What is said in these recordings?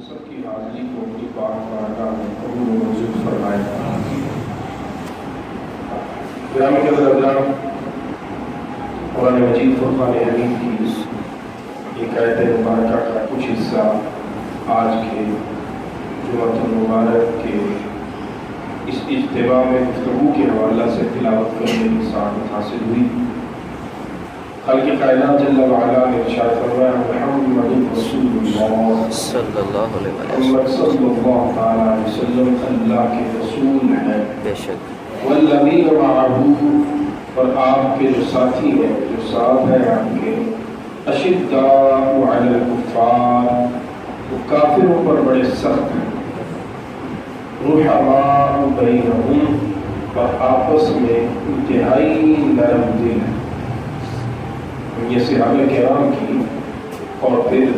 ہم سب کی حاضری کو اپنی پاک بارگاہ میں قبول و منظور فرمائے۔ گرامی قدر حضرات، قرآن مجید فرقان حمید کی ایک آیت مبارکہ کا کچھ حصہ آج کے جمعۃ المبارک کے اس اجتماع میں گفتگو کے حوالہ سے تلاوت کرنے کی سعادت حاصل ہوئی۔ خالق کائنات جل وعلا نے ارشاد فرمایا، محمد رسول اللہ صلی اللہ علیہ محمد صلی اللہ تعالیٰ علیہ وسلم اللہ کے رسول ہیں، بے شک، والذین معہ، اور آپ کے جو ساتھی ہیں، جو ساتھ ہیں آپ کے، اشداء علی الکفار، وہ کافروں پر بڑے سخت ہیں، رحماء بینہم، اور آپس میں انتہائی نرم دل ہیں۔ یہ صحابہ کرام کی اور پھر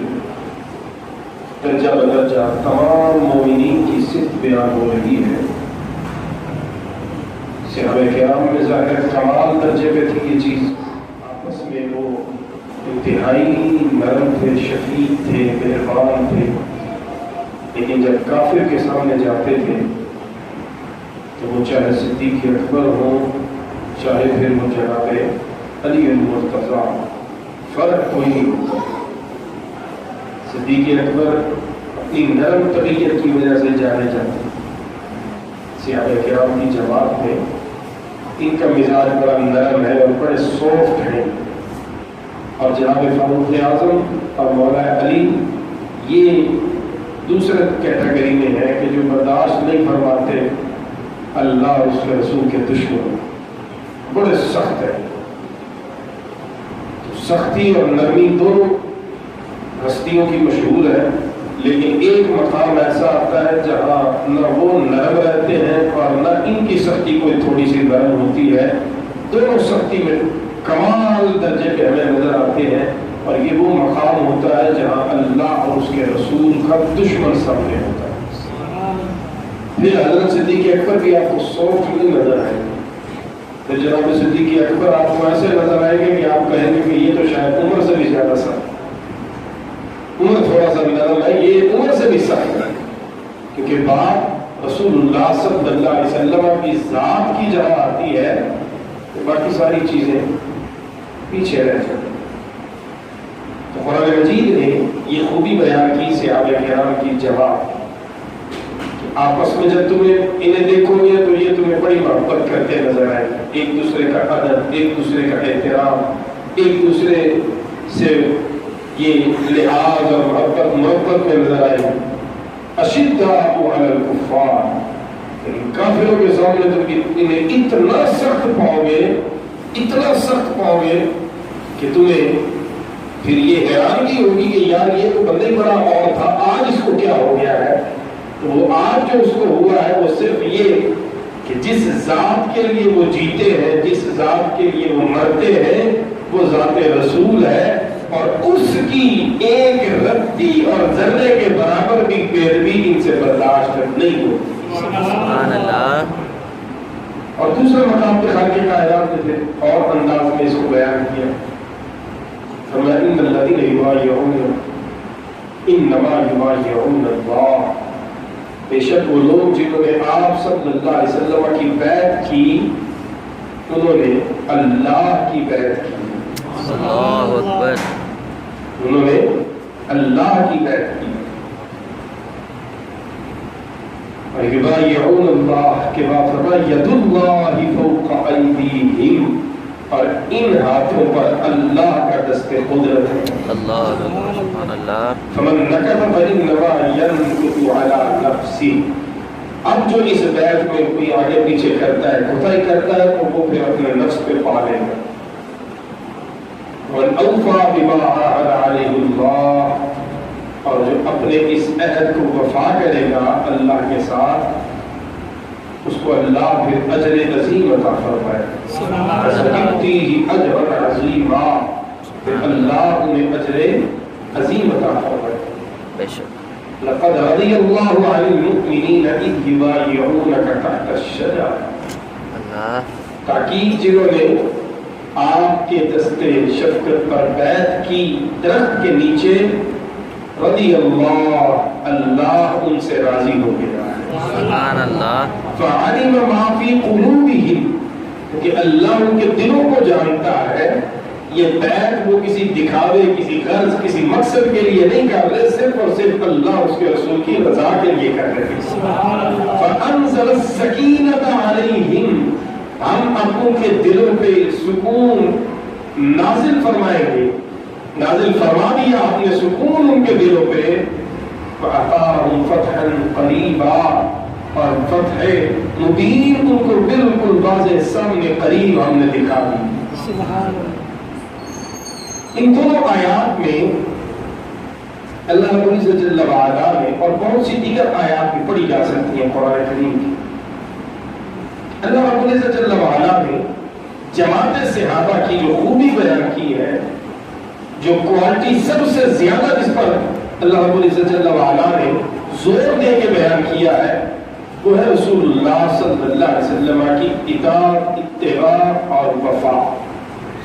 درجہ بدرجہ تمام مومنین کی صفت بیان ہو رہی ہے۔ صحابہ کرام میں ظاہر کمال درجے پہ تھی یہ چیز، آپس میں وہ انتہائی نرم تھے، شفیق تھے، مہربان تھے، لیکن جب کافر کے سامنے جاتے تھے تو وہ چاہے صدیق اکبر ہوں، چاہے پھر وہ جناب علی المرتضیٰ، فرق کوئی نہیں ہوتا۔ صدیق اکبر اپنی نرم طبیعت کی وجہ سے جانے جاتے، صحابہ کرام کی جماعت میں ان کا مزاج بڑا نرم ہے اور بڑے سافٹ ہیں، اور جناب فاروق اعظم اور مولا علی یہ دوسرے کیٹیگری میں ہے کہ جو برداشت نہیں فرماتے اللہ اور اس کے رسول کے دشمن، بڑے سخت ہیں۔ سختی اور نرمی دونوں ہستیوں کی مشہور ہے، لیکن ایک مقام ایسا آتا ہے جہاں نہ وہ نرم رہتے ہیں اور نہ ان کی سختی کوئی تھوڑی سی نرم ہوتی ہے، دونوں سختی میں کمال درجے پہ ہمیں نظر آتے ہیں، اور یہ وہ مقام ہوتا ہے جہاں اللہ اور اس کے رسول کا دشمن سامنے ہوتا ہے۔ پھر حضرت صدیق اکبر بھی آپ کو سافٹ نہیں نظر آئے، پھر جناب صدیق اکبر آپ کو ایسے نظر آئیں گے کہ آپ کہیں گے کہ یہ تو شاید عمر سے بھی زیادہ سخت، عمر تھوڑا سا نرم ہے، یہ عمر سے بھی سخت ہے، کیونکہ بات رسول اللہ صلی اللہ علیہ وسلم کی ذات کی جہاں آتی ہے تو باقی ساری چیزیں پیچھے رہ جاتی۔ تو قرآن مجید نے یہ خوبی بیان کی صحابہ کرام کی جواب، آپس میں جب تمہیں انہیں دیکھو گے تو یہ تمہیں بڑی محبت کرتے نظر آئے، ایک دوسرے کا ادب، ایک دوسرے کا احترام، ایک دوسرے سے یہ لحاظ اور محبت میں نظر آئے۔ اشداء علی الکفار، کافروں کے سامنے تو انہیں اتنا سخت پاؤ گے، اتنا سخت پاؤ گے کہ تمہیں پھر یہ حیرانگی ہوگی کہ یار یہ تو بندہ ہی بڑا اور تھا، آج اس کو کیا ہو گیا ہے۔ تو وہ آج جو اس کو ہوا ہے وہ صرف یہ کہ جس ذات کے لیے وہ جیتے ہیں، جس ذات کے لیے وہ مرتے ہیں، وہ ذات رسول ہے، اور اس کی ایک رتی اور ذرے کے برابر بھی پیروی ان سے برداشت نہیں ہوتی۔ سبحان اللہ۔ اور دوسرے مقام پہ خالق کائنات نے پھر اور انداز میں اس کو بیان کیا، فرمایا ان الذین یبایعون انما یبایعون اللہ، بے شک وہ لوگ جنہوں نے آپ صلی اللہ علیہ وسلم کی بیعت کی، انہوں نے اللہ کی بیعت کی، اللہ اکبر، انہوں نے اللہ کی بیعت کی۔ اور یبایعون اللہ کے بعد فرمایا ید اللہ فوق ایدیہم، اور ان ہاتھوں پر اللہ کا دست قدرت ہے۔ اللہ اکبر، سبحان اللہ۔ فمن نکث فإنما ينکث علی نفسہ، اب جو اس بیعت میں کوئی آگے پیچھے کرتا ہے، کوتاہی کرتا ہے، تو وہ پھر اپنے نفس پہ پا لے گا۔ ومن اوفی بما عاہد علیہ اللہ، اور جو اپنے اس عہد کو وفا کرے گا اللہ کے ساتھ، اس کو اللہ پھر اجر عظیم عطا فرمائے، فَسَيُؤْتِيهِ أَجْرًا عَظِيمًا، پھر اللہ انہیں اجر عظیم عطا فرمائے۔ بے شک، لقد رضی اللہ عن المؤمنین اذ یبایعونک تحت الشجرۃ، اللہ، تاکید جنہوں نے آپ کے دستے شفقت پر بیعت کی درخت کے نیچے، رضی اللہ اللہ ان سے راضی ہو گیا ہے. سبحان اللہ. فعلم ما فی قلوبہم، کہ اللہ ان کے دلوں کو جانتا ہے. یہ بیعت وہ کسی دکھاوے، کسی غرض، کسی مقصد کے لیے نہیں کر رہے، صرف اور صرف اللہ اس کے رسول کی رضا کے لیے کر رہے ہیں. فانزل السکینۃ علیہم، ہم اپنوں کے دلوں پہ سکون نازل فرمائیں گے. نازل فرما دیا ہم نے سکون ان کے دلوں پہ. فَأَتَاهُمْ فَتْحًا قَرِيبًا، اور فتح مبین ان کو بالکل واضح سامنے قریب ہم نے دکھا دی. سبحان اللہ. ان دونوں آیات میں اللہ رب العزت جل وعلا نے، اور بہت سی دیگر آیات بھی پڑھی جا سکتی ہیں قرآن کریم کی، اللہ رب العزت جل وعلا نے جماعت صحابہ کی جو خوبی بیان کی ہے، جو کوالٹی سب سے زیادہ جس پر اللہ رب العزت جل وعلا نے زور دے کے بیان کیا ہے، وہ ہے رسول اللہ صلی اللہ علیہ وسلم کی اطاعت، اتباع اور وفا.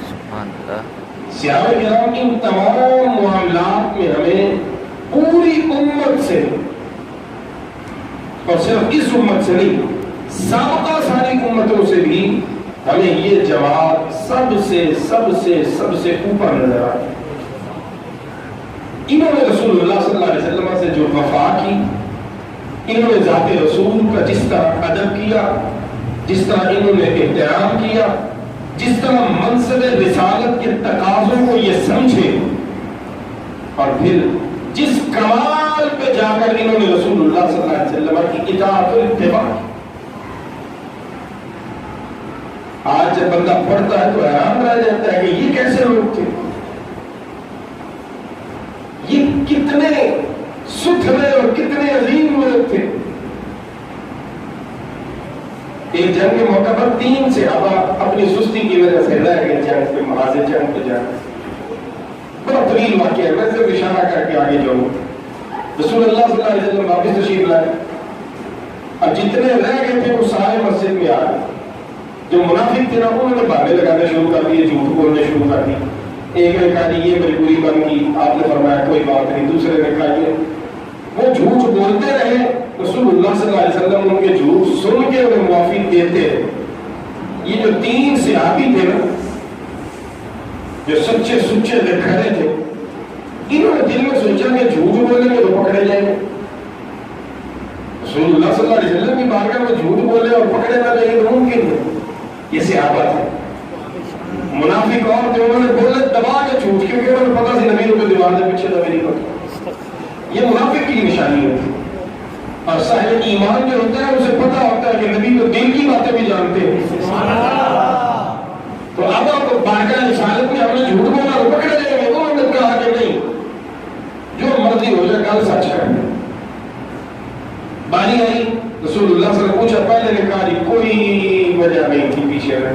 سبحان اللہ. صحابہ کرام ان تمام معاملات میں ہمیں پوری امت سے، اور صرف اس امت سے نہیں، سابقہ ساری امتوں سے بھی ہمیں یہ جماعت سب سے اوپر نظر آتی. انہوں نے رسول اللہ صلی اللہ علیہ وسلم سے جو وفا کی، انہوں نے ذات رسول کا جس طرح ادب کیا، جس طرح انہوں نے احترام کیا، جس طرح منصب رسالت کے تقاضوں کو یہ سمجھے، اور پھر جس کمال پہ جا کر انہوں نے رسول اللہ صلی اللہ علیہ وسلم کی اطاعت و اتباع کی. آج جب بندہ پڑھتا ہے تو حیران رہ جاتا ہے کہ یہ کیسے لوگ تھے، یہ کتنے ستھرے اور کتنے عظیم لوگ تھے. ایک جنگ کے موقع پر 3 صحابہ اپنی سستی کی وجہ سے رہ گئے جنگ پہ، محاذ جنگ پہ جانا. بڑا طویل واقعہ ہے، میں صرف اشارہ کر کے آگے جاؤں. رسول اللہ صلی اللہ علیہ وسلم واپس تشریف لائے. اب جتنے رہ گئے تھے وہ سارے مسجد میں آ گئے. جو منافق تھے نا، انہوں نے باتیں لگانے شروع کر دیے، جھوٹ بولنے شروع کر دی. ایک نے کہا جی یہ مجبوری بن گئی، آپ نے فرمایا کوئی بات نہیں. دوسرے نے کہا یہ، وہ جھوٹ بولتے رہے. رسول اللہ صلی اللہ علیہ وسلم ان کے جھوٹ سن کے انہیں معافی دیتے. یہ جو 3 صحابی تھے نا، جو سچے کھڑے تھے، انہوں نے دل میں سوچا کہ جھوٹ بولیں گے تو پکڑے جائیں گے. رسول اللہ صلی اللہ علیہ وسلم کی بارگاہ میں جھوٹ بولے اور پکڑے نہ جائیں تو ممکن ہے. یہ صحابہ تھے. منافق اور تھے، انہوں نے بولے دبا کے جھوٹ، کیونکہ انہوں نے پتا سی نبی کو دیوار کے پیچھے دبے نہیں پڑتا. یہ منافق کی نشانی ہوتی ہے. اور صاحب ایمان جو ہوتا ہے اسے پتا ہوتا ہے کہ نبی تو دل کی باتیں بھی جانتے ہیں. تو اب آپ بارگاہ رسالت میں ہم نے جھوٹ بولا تو پکڑے جائیں گے. انہوں نے کہا کہ نہیں، جو مرضی ہو جائے کل سچ کریں. باری آئی، رسول اللہ صلی اللہ علیہ وسلم پوچھا، پہلے نے کہا جی کوئی وجہ نہیں تھی پیچھے میں،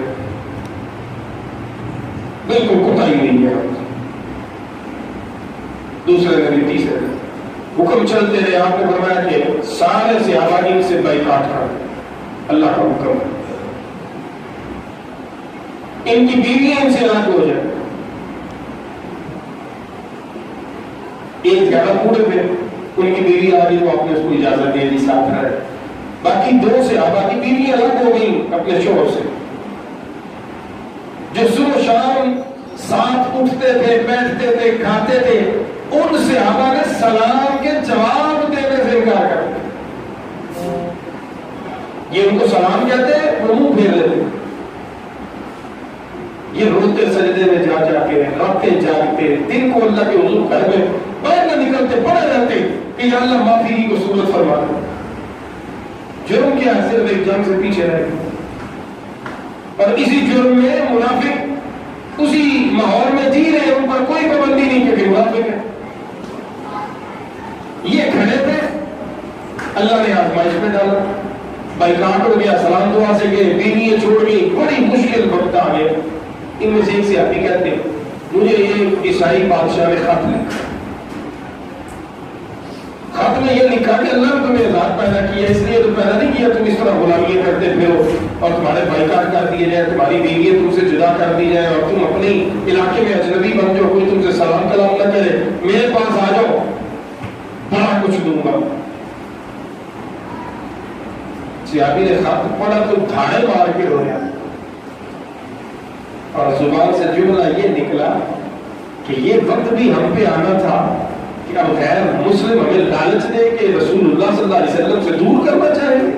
بالکل کوتاہی نہیں ہے. دوسرے نے بھی، تیسرے نے حکم چلتے رہے. آپ نے فرمایا کہ سارے صحابہ ان سے بائیکاٹ کر، اللہ کا حکم، ان کی بیویاں ان سے الگ ہو جائے. ایک زیادہ بوڑھے تھے، ان کی بیوی آ گئی تو آپ نے اس کو اجازت دے دی ساتھ رہے. باقی 2 صحابہ کی بیوی الگ ہو گئی اپنے شوہر سے، جو صبح شام ساتھ اٹھتے تھے، بیٹھتے تھے، کھاتے تھے. ان صحابہ نے سلام کے جواب دینے سے انکار کر دیا. یہ ان کو سلام کہتے ہیں، وہ منہ پھیر لیتے. یہ روتے سجدے میں جا کے، راتے جاگتے، دن کو اللہ کے حضور گھر میں باہر نہ نکلتے، پڑے رہتے کہ یا اللہ معافی کی کو صورت فرما دے. جرم کیا ہے؟ صرف ایک جنگ سے پیچھے رہ گئے. اور اسی جرم میں منافق اسی ماحول میں جی رہے، ان پر کوئی پابندی نہیں کیونکہ منافق ہے. یہ کھڑے تھے، اللہ نے آزمائش میں ڈالا، بائیکاٹ ہو گیا، سلام دعا سے گئے، بیویاں چھوڑ گئی، بڑی مشکل وقت آ گیا. ان میں سے ایک صحابی کہتے ہیں مجھے یہ عیسائی بادشاہ نے خط لکھا. خط میں یہ لکھا کہ اللہ نے تمہیں آزاد پیدا کیا، اس لیے تو پیدا نہیں کیا تم اس طرح غلامیاں کرتے پھرو اور تمہارے بائیکاٹ کر دیے جائے، تمہاری بیویاں تم سے جدا کر دی جائے اور تم اپنے علاقے میں اجنبی بن جاؤ، کوئی تم سے سلام کلام نہ کرے. میرے پاس آ جاؤ، بڑا کچھ دوں دوں گا. صحابی نے خط پڑھا تو دھاڑے مار کے رویا اور زبان سے جملہ یہ نکلا کہ یہ وقت بھی ہم پہ آنا تھا کہ اب غیر مسلم ہمیں لالچ دے کہ رسول اللہ صلی اللہ علیہ وسلم سے دور کرنا چاہیں.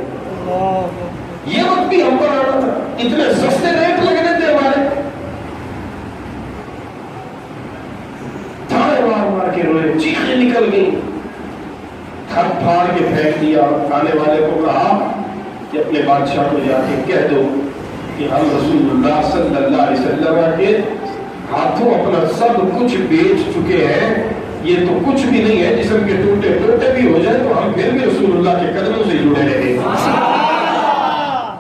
یہ وقت بھی ہم پر آنا تھا. اتنے سستے ریٹ لگنے تھے ہمارے. دھاڑے مار مار کے روئے, چیخیں نکل گئی, خط پھاڑ کے پھینک دیا. آنے والے کو کہا کہ اپنے بادشاہ کو جا کے کہہ دو کہ ہم رسول اللہ صلی اللہ علیہ وسلم کے ہاتھوں اپنا سب کچھ بیچ چکے ہیں. یہ تو کچھ بھی نہیں ہے, جسم کے ٹوٹے ٹوٹے بھی ہو جائے تو ہم پھر بھی رسول اللہ کے قدموں سے جڑے رہے.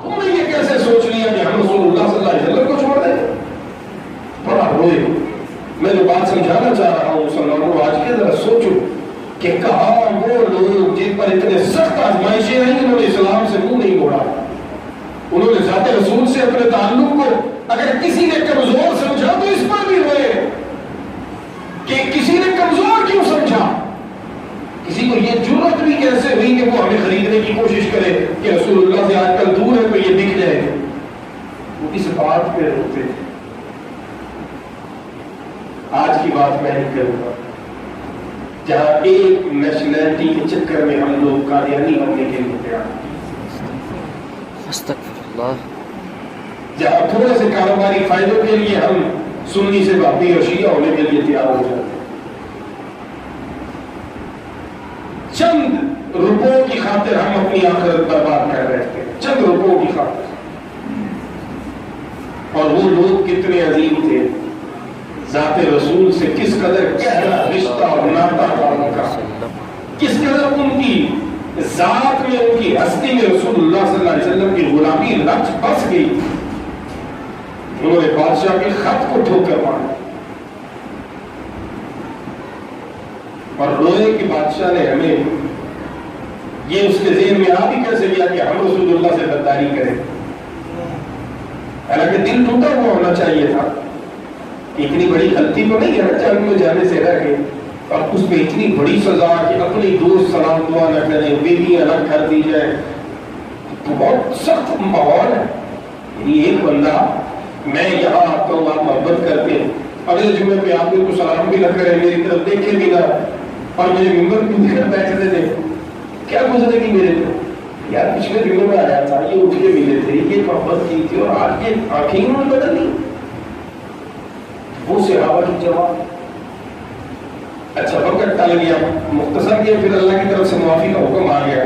تم نے یہ کیسے سوچ لیا کہ ہم رسول اللہ صلی اللہ علیہ وسلم کو چھوڑ دیں؟ بڑا روئے. میں جو بات سمجھانا چاہ رہا ہوں مسلمانوں, آج کے ذرا سوچو کہ کہاں وہ لوگ جن پر اتنے سخت آزمائشیں آئیں انہوں نے اسلام سے منہ نہیں موڑا. انہوں نے ذات رسول سے اپنے تعلق کو اگر کسی نے کمزور سمجھا تو اس پر بھی ہوئے کہ کسی نے کمزور کیوں سمجھا. کسی کو یہ جرت بھی کیسے ہوئی کہ وہ ہمیں خریدنے کی کوشش کرے کہ رسول اللہ سے آج کل دور ہے تو یہ دکھ جائے. وہ اس بات پہ روتے تھے. آج کی بات میں نہیں کروں گا جہاں ایک نیشنلٹی کے چکر میں ہم لوگ قادیانی بننے کے لیے تیار ہیں, جہاں تھوڑے سے کاروباری فائدوں کے لیے ہم سنی سے بھابی اور شیعہ ہونے کے لیے تیار ہو جاتے ہیں. چند روپوں کی خاطر ہم اپنی آخرت برباد کر رہے تھے, چند روپوں کی خاطر. اور وہ لوگ کتنے عظیم تھے, ذات رسول سے کس قدر گہرا رشتہ اور ناطہ تھا ان کا, کس قدر ان کی ذات میں, ان کی ہستی میں رسول اللہ صلی اللہ علیہ وسلم کی غلامی رچ بس گئی. انہوں نے بادشاہ کے خط کو ٹھوکر مارا اور روئے کہ بادشاہ نے ہمیں, یہ اس کے ذہن میں آ بھی کیسے گیا کہ ہم رسول اللہ سے غداری کریں. حالانکہ دل ٹوٹا ہوا ہونا چاہیے تھا. اتنی بڑی غلطی تو نہیں ہے نا جنگ میں جانے سے رہ گئے, اور اس پہ اتنی بڑی سزا کہ اپنی دوست سلام دعا نہ کریں, بیوی الگ کر دی جائے. تو بہت سخت ماحول ہے. ایک بندہ, میں یہاں آتا ہوں, آپ محبت کرتے ہیں, اگلے جمعے پہ آپ کو سلام بھی نہ کریں, میری طرف دیکھے بھی نہ, اور مجھے ممبر بھی دکھ کر بیٹھتے تھے. کیا گزرے گی میرے کو, یار پچھلے جمعے میں آیا تھا, یہ اٹھ کے ملے تھے, یہ محبت کی تھی, اور آج یہ آنکھیں انہوں نے بدل لی. وہ صحابہ کی جواب. اچھا وقت ٹل گیا, مختصر کیا, پھر اللہ کی طرف سے معافی کا حکم آ گیا.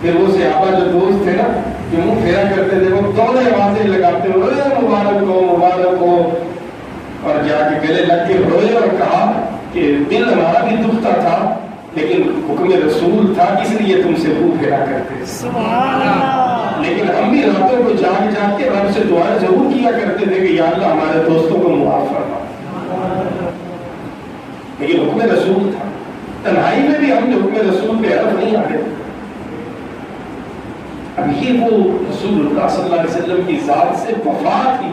پھر وہ صحابہ جو دوست تھے نا, جو منہ پھیرا کرتے تھے, وہ دونوں آوازیں لگاتے ہوئے مبارک ہو مبارک ہو, اور جا کے گلے لگ کے روئے اور کہا کہ دل ہمارا بھی دکھتا تھا لیکن حکم رسول تھا اس لیے تم سے منہ پھیرا کرتے. لیکن ہم بھی راتوں کو جاگ جاگ کے رب سے دعائیں ضرور کیا کرتے تھے کہ یا اللہ ہمارے دوستوں کو معاف فرما. لیکن حکم رسول تھا. تنہائی میں بھی ہم نے حکم رسول پہ حرف نہیں آتے. اب یہ وہ رسول اللہ صلی اللہ علیہ وسلم کی ذات سے وفا تھی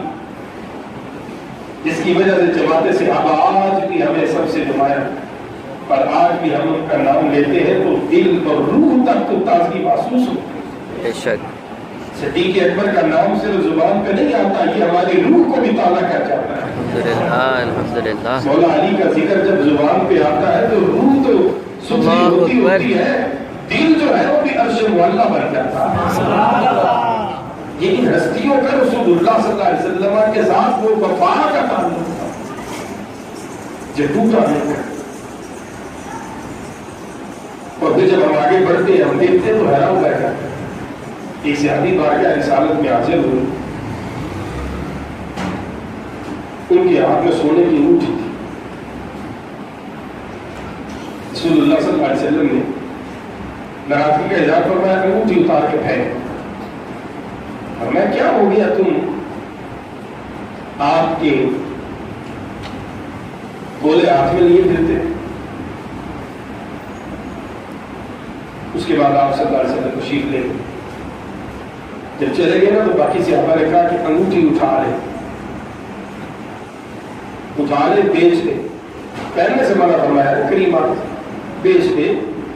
جس کی وجہ سے جماعت صحابہ آج بھی ہمیں سب سے نمایاں, اور آج بھی ہم ان کا نام لیتے ہیں تو دل اور روح تک تو تازگی محسوس ہوتی ہے. صدیق اکبر کا نام صرف زبان پہ نہیں آتا, یہ ہماری روح کو بھی تازہ کر جاتا ہے. الحمدللہ. مولا علی کا ذکر جب زبان پہ آتا ہے تو روح تو ستھری ہوتی ہے, دل جو ہے وہ بھی عرش معلیٰ بن جاتا ہے. یہ ان ہستیوں کا رسول اللہ صلی اللہ علیہ وسلم کے ساتھ وہ وفا کا تعلق تھا جو ٹوٹا نہیں ہے. اور پھر جب ہم آگے بڑھتے ہیں, ہم دیکھتے ہیں تو حیران رہ جاتے ہیں. ایک صحابی بارگاہ رسالت میں حاضر ہوئے, ان کے ہاتھ میں سونے کی انگوٹھی تھی. رسول اللہ صلی اللہ علیہ وسلم نے ناراضگی کا اظہار فرمایا, انگوٹھی اتار کے پھینک. اور میں کیا ہو گیا, تم آپ کے گولے ہاتھ میں لیے پھرتے. اس کے بعد آپ صلی اللہ علیہ وسلم تشریف لے گئے. جب چلے گئے نا تو باقی صحابہ نے کہا کہ انگوٹھی اٹھا لے, بیچ دے. پہننے سے منع فرمایا, کریمہ بیچ دے,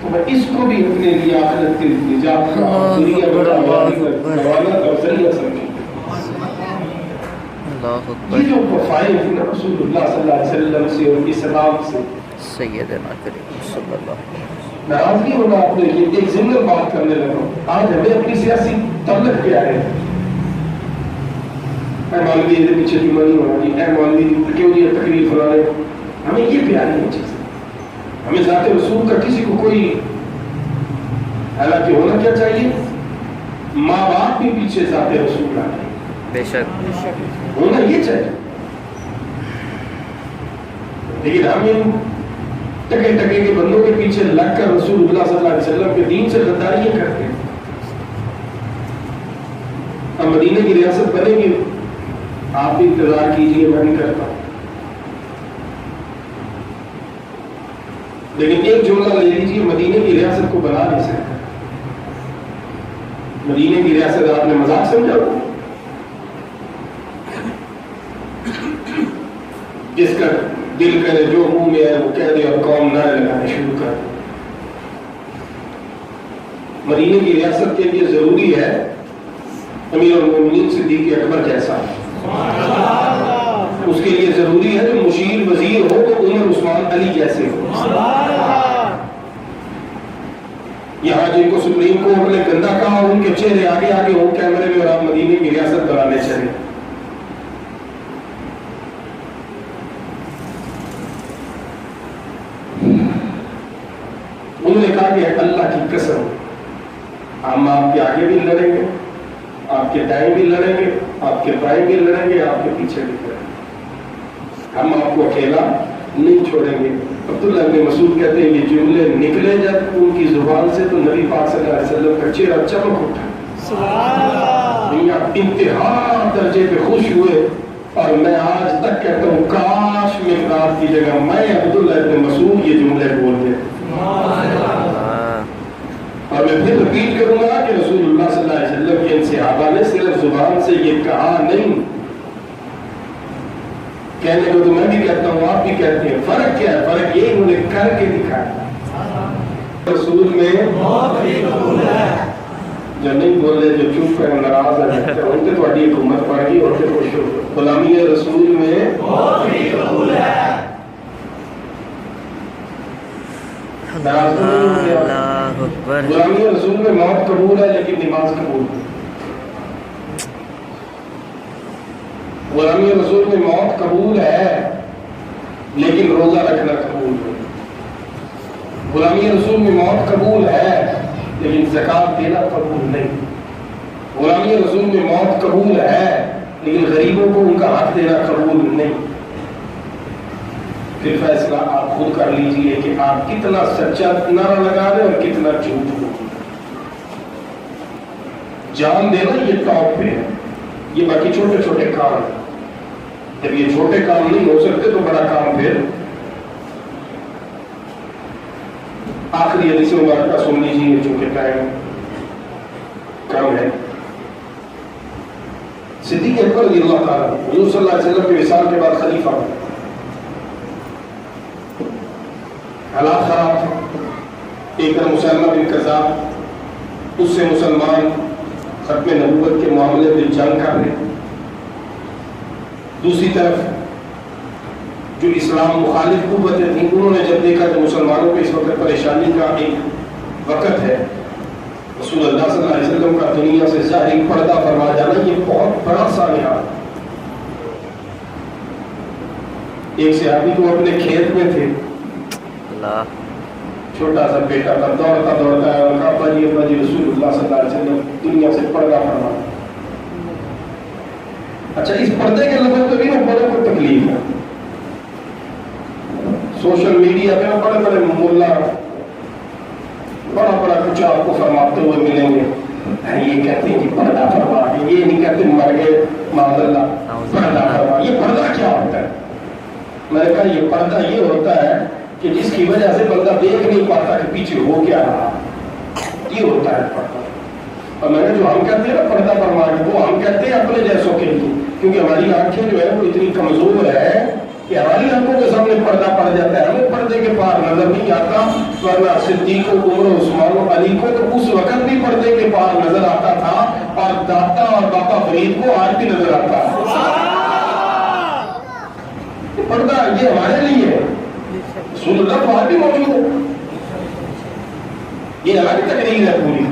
تو میں اس کو بھی اپنے لیے آخرت کے نجات کا ذریعہ بنوانا کا ذریعہ سمجھوں. یہ جو وفائیں تھی نا رسول اللہ صلی اللہ علیہ وسلم سے اور اسلام سے, سیدنا کریم صلی اللہ علیہ وسلم. ناراض نہیں ہونا آپ نے, یہ ایک ضمن بات کرنے لگا. آج ہمیں اپنی سیاسی طبقت کیا ہے, اے مولوی یہ پیچھے کیوں نہیں ہونا جی, اے مولوی کیوں نہیں تقریر فلانے. ہمیں یہ پیاری ہے چیز, ہمیں ذات رسول کا کسی کو کوئی, حالانکہ ہونا کیا چاہیے, ماں باپ بھی پیچھے ذات رسول لا رہے ہیں, بے شک ہونا یہ چاہیے. لیکن ہم ان ٹکے ٹکے کے بندوں کے پیچھے لگ کر رسول اللہ صلی اللہ علیہ وسلم کے دین سے غداریاں کرتے ہیں. ہم مدینے کی ریاست بنیں گے, آپ بھی انتظار کیجیے, میں بھی کرتا ہوں. لیکن ایک جملہ لے لیجیے, مدینے کی ریاست کو بنا نہیں سکتا. مدینے کی ریاست آپ نے مذاق سمجھا, جس کا دل کرے جو منہ میں ہے وہ کہہ دے اور قوم نہ لگانے شروع کر. مدینے کی ریاست کے لیے ضروری ہے امیر المومنین صدیق اکبر جیسا. اس کے لیے ضروری ہے کہ مشیر وزیر ہو تو عمر عثمان علی جیسے ہو. یہاں جن کو سپریم کورٹ نے گندا کہا, ان کے چہرے آگے آگے ہو کیمرے میں, اور آپ مدینے کی ریاست بنانے چلے. انہوں نے کہا کہ اللہ کی قسم, ہم آپ کے آگے بھی لڑیں گے, آپ کے دائیں بھی لڑیں گے, آپ کے بائیں بھی لڑیں گے, آپ کے پیچھے بھی لڑیں گے, ہم آپ کو اکیلا نہیں چھوڑیں گے. عبداللہ ابن مسعود کہتے ہیں یہ جملے نکلے جب ان کی زبان سے تو نبی پاک صلی اللہ علیہ وسلم کا چہرہ چمک اٹھا. انتہا درجے پہ خوش ہوئے, اور میں آج تک کہتا ہوں کاش مقداد کی جگہ میں عبداللہ ابن مسعود یہ جملے بولتے. اور میں پھر رپیٹ کروں گا کہ رسول اللہ صلی اللہ علیہ وسلم کے ان صحابہ نے صرف زبان سے یہ کہا نہیں, کہنے کو تو میں بھی کہتا ہوں, آپ بھی کہتے ہیں. فرق کیا ہے؟ فرق یہ انہوں نے کر کے دکھایا. رسول میں جو نہیں بولے, جو چپ ہے, ناراض ہے, ان سے تھوڑی حکومت پڑ گئی, اور پھر خوش ہو. غلامی رسول میں غلامی رسول میں موت قبول ہے لیکن نماز قبول ہے. غلامی رسول میں موت قبول ہے لیکن روزہ رکھنا قبول ہے. غلامی رسول میں موت قبول ہے لیکن زکات دینا قبول نہیں. غلامی رسول میں موت قبول ہے لیکن غریبوں کو ان کا حق دینا قبول نہیں. پھر فیصلہ آپ خود کر لیجئے کہ آپ کتنا سچا نعرہ لگا رہے اور کتنا جھوٹ. جان دینا یہ ٹاپ پہ ہے, یہ باقی چھوٹے چھوٹے کام ہیں. جب یہ چھوٹے کام نہیں ہو سکتے تو بڑا کام. پھر آخری حدیث مبارکہ سن لیجیے چونکہ ٹائم کم ہے. صدیق اکبر رضی اللہ تعالیٰ حضور صلی اللہ علیہ وسلم کے وصال کے بعد خلیفہ, حالات خراب تھے. ایک طرف مسلمہ بن کذاب, اس سے مسلمان ختم نبوت کے معاملے میں جنگ کر رہے. دوسری طرف جو اسلام مخالف قوتیں تھیں, انہوں نے جب دیکھا کہ مسلمانوں کو اس وقت پریشانی کا ایک وقت ہے, رسول اللہ صلی اللہ علیہ وسلم کا دنیا سے ظاہری پردہ فرما جانا یہ بہت بڑا سانحہ. ایک صحابی کو اپنے کھیت میں تھے, چھوٹا سا بیٹا تھا, دوڑتا دوڑتا ہے, اور کہا ابا جی رسول اللہ صلی اللہ علیہ وسلم دنیا سے پردہ فرما. اچھا, اس پردے کے لفظ پہ بھی نا بڑے کو تکلیف ہے. سوشل میڈیا پہ بڑے بڑے ملا بڑا بڑا کچھ آپ کو فرماتے ہوئے ملیں گے. یہ کہتے ہیں کہ پردہ فرما, یہ نہیں کہتے مر گئے معاذ اللہ پردہ فرما. یہ پردہ کیا ہوتا ہے؟ میں نے کہا یہ پردہ یہ ہوتا ہے کہ جس کی وجہ سے بندہ دیکھ نہیں پاتا کہ پیچھے ہو کیا رہا, یہ ہوتا ہے پردہ. اور میں نے جو ہم کہتے ہیں نا پردہ فرما, وہ ہم کہتے ہیں اپنے جیسوں کے لیے, کیونکہ ہماری آنکھیں جو ہے وہ اتنی کمزور ہے کہ ہماری آنکھوں کے سامنے پردہ پڑ جاتا ہے، ہمیں پردے کے پار نظر نہیں آتا، ورنہ صدیق و عمر و عثمان و علی کو تو اس وقت بھی پردے کے پار نظر آتا تھا، اور داتا اور بابا فرید کو آج بھی نظر آتا ہے۔ پردہ یہ ہمارے لیے ہے، رسول اللہ تو آج بھی موجود ہے، یہ ہماری تقریر ہے پوری۔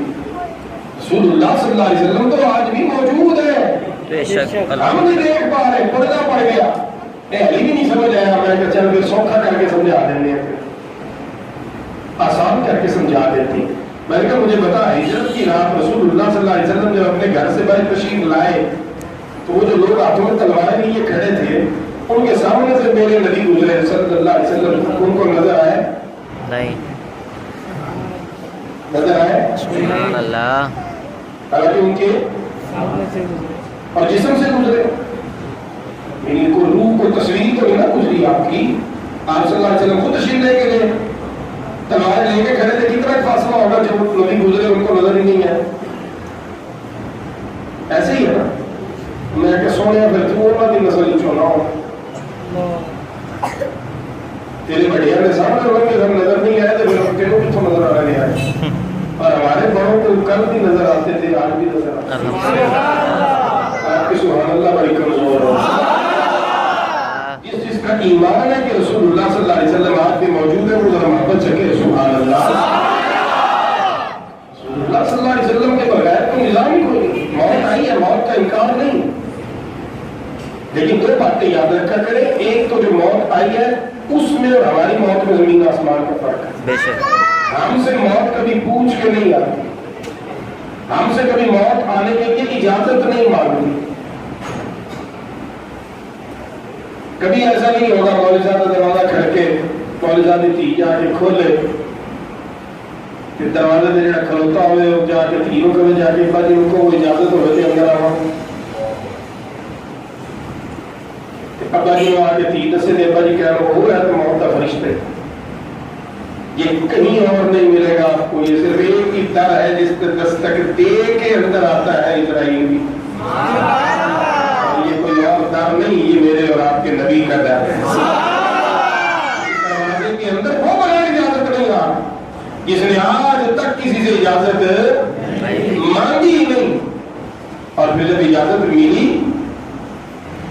رسول اللہ صلی اللہ علیہ وسلم تو آج بھی موجود ہے، بے شک ہم نہیں دیکھ پا رہے، پردہ پڑ گیا، علی بھی نہیں سمجھ آیا، میں کہ چل پھر سوکھا کر کے سمجھا دینے ہیں، آسان کر کے سمجھا دیتے ہیں۔ میں نے کہا مجھے بتا، ہجرت کی رات رسول اللہ صلی اللہ علیہ وسلم جب اپنے گھر سے باہر تشریف لائے تو وہ جو لوگ ہاتھوں میں تلواریں لیے کھڑے تھے، ان کے سامنے سے میرے نبی گزرے صلی اللہ علیہ وسلم، ان کو نظر آئے نہیں؟ نظر آئے؟ سبحان اللہ، حالانکہ ان کے اور جسم سے گزرے، یعنی کو روح کو تصویر تو نہیں نہ گزری آپ کی، آپ صلی اللہ علیہ وسلم خود تشریف لے کے گئے، تلواریں لے کے کھڑے تھے، کتنا فاصلہ ہوگا جب نبی گزرے ان کو نظر ہی نہیں ہے، ایسے ہی ہے نا۔ میں کہ سونے پھر تو اللہ کی نسل چھوڑا ہوں، تیرے بڑھیا نے سامنے رکھ کے ہم نظر نہیں آئے تو پھر تیروں کتوں نظر آ رہے ہیں، اور ہمارے بڑوں کو کل بھی نظر آتے تھے، آج بھی نظر آتے ہیں۔ آپ کی سبحان اللہ بڑی کمزور ہو، جس کا ایمان ہے کہ رسول اللہ صلی اللہ علیہ وسلم آج بھی موجود ہے، وہ ذرا محبت چکے سبحان اللہ۔ رسول اللہ صلی اللہ علیہ وسلم کے بغیر تو نظام ہی کوئی نہیں، موت آئی ہے، موت کا انکار نہیں، لیکن دو باتیں یاد رکھا کریں، ایک تو جو موت آئی ہے اس میں اور ہماری موت میں زمین آسمان کا فرق ہے۔ بے شک ہم سے موت کبھی پوچھ کے نہیں آتی، ہم سے کبھی موت آنے کے لیے اجازت نہیں مانگتی، کبھی ایسا نہیں ہوگا مولوی صاحب کا دروازہ کھڑ کے مولوی صاحب کی تھی جا کے کھولے، پھر دروازے سے جڑا کھلوتا ہوئے جا کے تھیوں کے جا کے بعد ان کو وہ اجازت ہوئے تھے اندر آوا، ابا جی نے آ کے تھی دسے دے، ابا جی کہہ رہا ہو رہا ہے تو موت کا فرشتے، یہ کہیں اور نہیں ملے گا آپ کو، یہ صرف ایک ہی در ہے جس پہ دستک دے کے اندر آتا ہے اسرائیل بھی، یہ کوئی اور در نہیں، یہ میرے اور آپ کے نبی کا در ہے۔ دروازے کے اندر وہ بغیر اجازت نہیں آ، جس نے آج تک کسی سے اجازت مانگی ہی نہیں، اور پھر جب اجازت ملی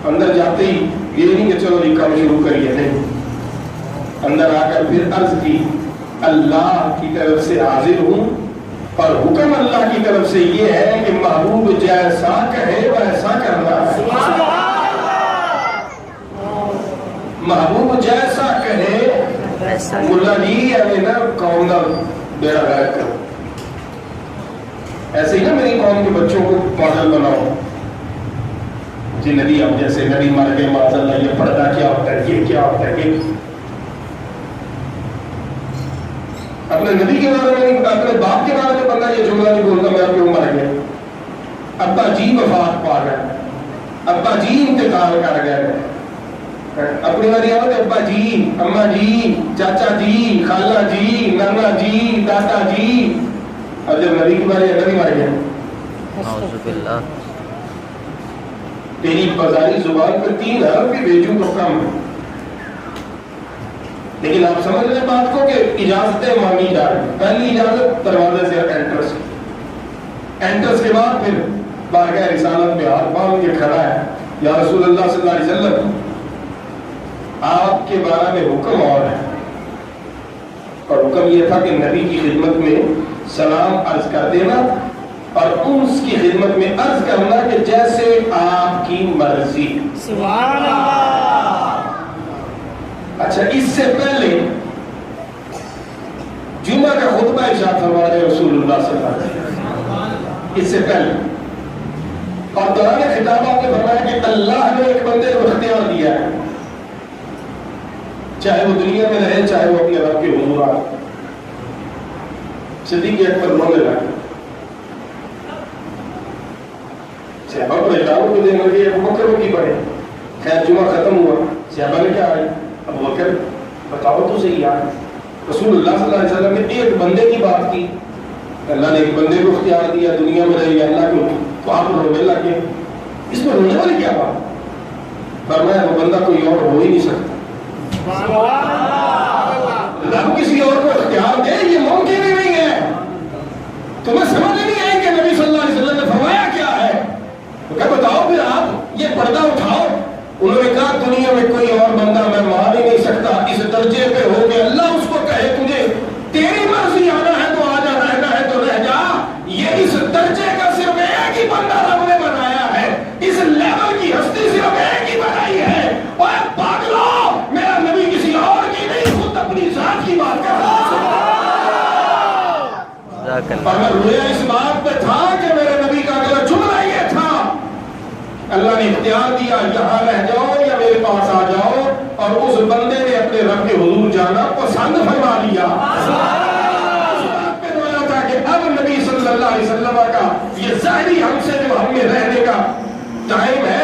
اندر جاتے ہی یہ نہیں کہ چلو یہ کام شروع کریے، نہیں، اندر آ کر پھر عرض کی اللہ کی طرف سے حاضر ہوں، اور حکم اللہ کی طرف سے یہ ہے کہ محبوب جیسا کہے ویسا کرنا ہے، محبوب جیسا کہے، ملا جی ہمیں نا قوم کا بیڑا غرق کرو، ایسے ہی نا میری قوم کے بچوں کو ماڈل بناؤ، جی نبی اب جیسے نبی مر گئے معاذ اللہ، یہ پردہ کیا ہوتا ہے، یہ کیا ہوتا ہے، یہ اپنے نبی کے بارے میں نہیں، اپنے باپ کے بارے میں بندہ یہ جملہ نہیں بولتا میں کیوں مر گیا، ابا جی وفات پا گئے، ابا جی انتقال کر گئے، اپنی باری آؤ ابا جی، اما جی، چاچا جی، خالہ جی، نانا جی، دادا جی، اور جب نبی کی باری نبی مر گیا، اعوذ باللہ، تیری بازاری زبان پر 3 حرف بھی بھیجوں تو کم ہے، لیکن آپ سمجھ رہے بات کو کہ اجازتیں مانگی جا رہی، پہلی اجازت دروازے سے انٹرس کے بعد پھر بارگاہ رسالت میں ہاتھ باندھ کے کھڑا ہے، یا رسول اللہ صلی اللہ علیہ وسلم آپ کے بارے میں حکم اور ہے، اور حکم یہ تھا کہ نبی کی خدمت میں سلام عرض کر دینا، اور اس کی خدمت میں عرض کرنا کہ جیسے آپ کی مرضی۔ سبحان اللہ۔ اچھا، اس سے پہلے جمعہ کا خطبہ ارشاد فرما رہے رسول اللہ صلی اللہ علیہ وسلم، اس سے پہلے، اور دوران خطاب آپ نے فرمایا کہ اللہ نے ایک بندے کو اختیار دیا ہے، چاہے وہ دنیا میں رہے چاہے وہ اپنے رب کے حضور آئے۔ صدیق اکبر رونے لگے، صحابہ کو اجازت کو دینے لگے، ابو بکر کی پڑھے، خیر جمعہ ختم ہوا، صحابہ نے کیا آئی، ابو بکر بتاؤ تو صحیح یار، رسول اللہ صلی اللہ علیہ وسلم نے ایک بندے کی بات کی، اللہ نے ایک بندے کو اختیار دیا دنیا میں رہے اللہ کو، تو آپ رونے لگے، اس میں رونے والی کیا بات؟ فرمایا وہ بندہ کوئی اور ہو ہی نہیں سکتا، رب کسی اور کو اختیار دے یہ ممکن ہی نہیں ہے. تمہیں سمجھ نہیں آئی کہ نبی صلی اللہ علیہ وسلم نے فرمایا کیا ہے؟ تو کہ بتاؤ پھر آپ یہ پردہ اٹھاؤ. انہوں نے کہا دنیا میں کوئی اور بندہ میں مان ہی نہیں سکتا اس درجے پہ ہو کہ اللہ اس کو کہے تجھے تیری مرضی آنا ہے تو آ جا, رہنا ہے تو رہ جا. یہ اس درجے کا صرف ایک ہی بندہ رب نے بنایا ہے, اس لیول کی ہستی صرف ایک ہی بنائی ہے. اور پاگلو میرا نبی کسی اور کی نہیں خود اپنی ذات کی بات کر رہا ہے. مگر رویا اس بات پہ تھا کہ میرے نبی کا اگلا جملہ یہ تھا اللہ نے اختیار دیا یہاں رہ جاؤ یا میرے پاس آ جاؤ, اور اس بندے نے اپنے رب کے حضور جانا پسند فرما لیا. اس بات پہ رویا تھا کہ اب نبی صلی اللہ علیہ وسلم کا یہ ظاہری ہم سے جو ہم میں رہنے کا ٹائم ہے